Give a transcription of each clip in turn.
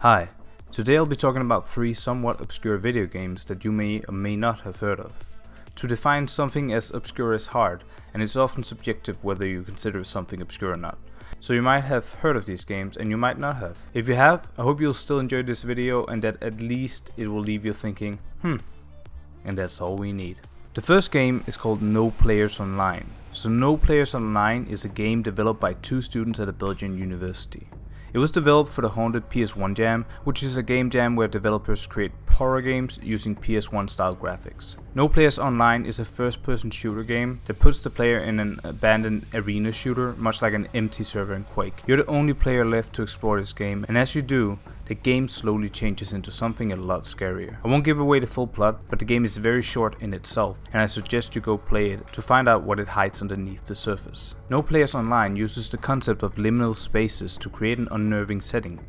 Hi, today I'll be talking about 3 somewhat obscure video games that you may or may not have heard of. To define something as obscure is hard, and it's often subjective whether you consider something obscure or not. So you might have heard of these games and you might not have. If you have, I hope you'll still enjoy this video and that at least it will leave you thinking, and that's all we need. The first game is called No Players Online. So No Players Online is a game developed by 2 students at a Belgian university. It was developed for the haunted PS1 jam, which is a game jam where developers create horror games using PS1 style graphics. No Players Online is a first-person shooter game that puts the player in an abandoned arena shooter, much like an empty server in Quake. You're the only player left to explore this game, and as you do, the game slowly changes into something a lot scarier. I won't give away the full plot, but the game is very short in itself, and I suggest you go play it to find out what it hides underneath the surface. No Players Online uses the concept of liminal spaces to create an unnerving setting.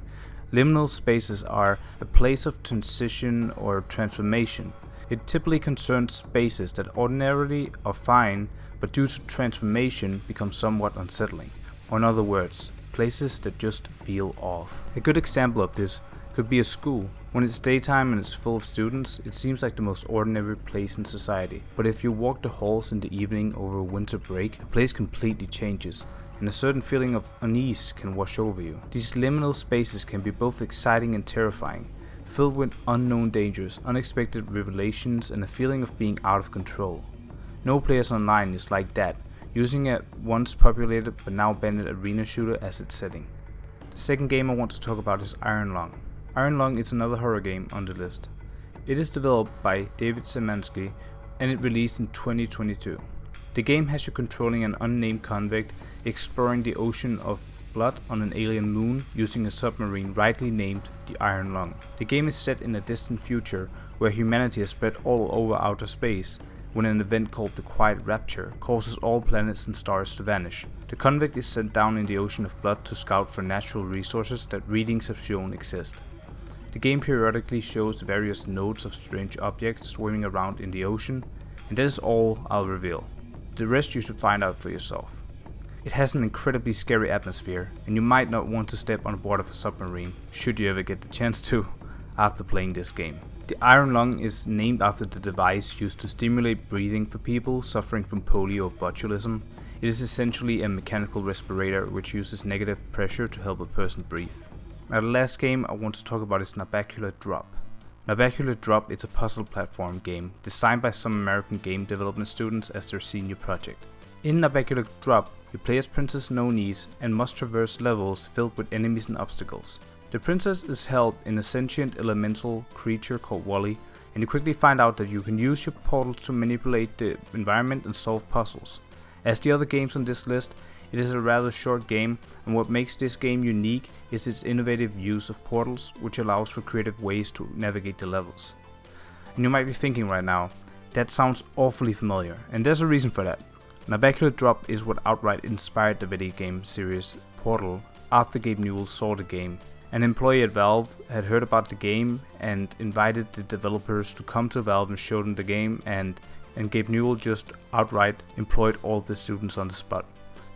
Liminal spaces are a place of transition or transformation. It typically concerns spaces that ordinarily are fine, but due to transformation become somewhat unsettling. Or in other words, places that just feel off. A good example of this could be a school. When it's daytime and it's full of students, it seems like the most ordinary place in society. But if you walk the halls in the evening over a winter break, the place completely changes, and a certain feeling of unease can wash over you. These liminal spaces can be both exciting and terrifying, filled with unknown dangers, unexpected revelations, and a feeling of being out of control. No Players Online is like that, using a once populated but now abandoned arena shooter as its setting. The second game I want to talk about is Iron Lung. Iron Lung is another horror game on the list. It is developed by David Szymanski and it released in 2022. The game has you controlling an unnamed convict exploring the ocean of blood on an alien moon using a submarine rightly named the Iron Lung. The game is set in a distant future where humanity has spread all over outer space when an event called the Quiet Rapture causes all planets and stars to vanish. The convict is sent down in the ocean of blood to scout for natural resources that readings have shown exist. The game periodically shows various nodes of strange objects swimming around in the ocean, and that is all I'll reveal. The rest you should find out for yourself. It has an incredibly scary atmosphere, and you might not want to step on board of a submarine, should you ever get the chance to, after playing this game. The Iron Lung is named after the device used to stimulate breathing for people suffering from polio or botulism. It is essentially a mechanical respirator which uses negative pressure to help a person breathe. Now the last game I want to talk about is Nabacular Drop. Nabacular Drop is a puzzle platform game designed by some American game development students as their senior project. In Nabacular Drop, you play as Princess No Knees and must traverse levels filled with enemies and obstacles. The princess is held in a sentient elemental creature called Wally, and you quickly find out that you can use your portals to manipulate the environment and solve puzzles. As the other games on this list, it is a rather short game, and what makes this game unique is its innovative use of portals, which allows for creative ways to navigate the levels. And you might be thinking right now, that sounds awfully familiar, and there's a reason for that. Nabacular Drop is what outright inspired the video game series Portal after Gabe Newell saw the game. An employee at Valve had heard about the game and invited the developers to come to Valve and show them the game, and Gabe Newell just outright employed all the students on the spot.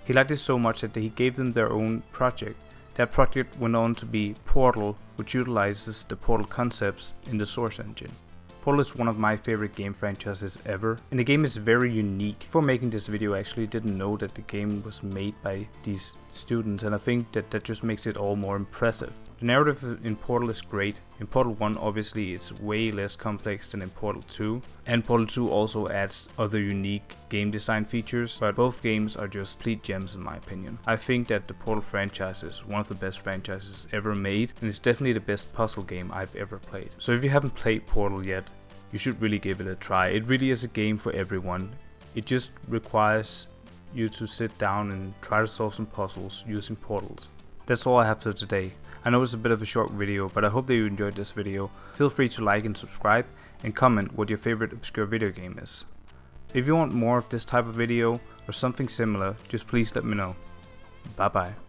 He liked it so much that he gave them their own project. That project went on to be Portal, which utilizes the Portal concepts in the Source engine. Portal is one of my favorite game franchises ever, and the game is very unique. Before making this video I actually didn't know that the game was made by these students, and I think that just makes it all more impressive. The narrative in Portal is great. In Portal 1 obviously it's way less complex than in Portal 2, and Portal 2 also adds other unique game design features, but both games are just complete gems in my opinion. I think that the Portal franchise is one of the best franchises ever made, and it's definitely the best puzzle game I've ever played. So if you haven't played Portal yet, you should really give it a try. It really is a game for everyone. It just requires you to sit down and try to solve some puzzles using portals. That's all I have for today. I know it's a bit of a short video, but I hope that you enjoyed this video. Feel free to like and subscribe and comment what your favorite obscure video game is. If you want more of this type of video or something similar, just please let me know. Bye bye.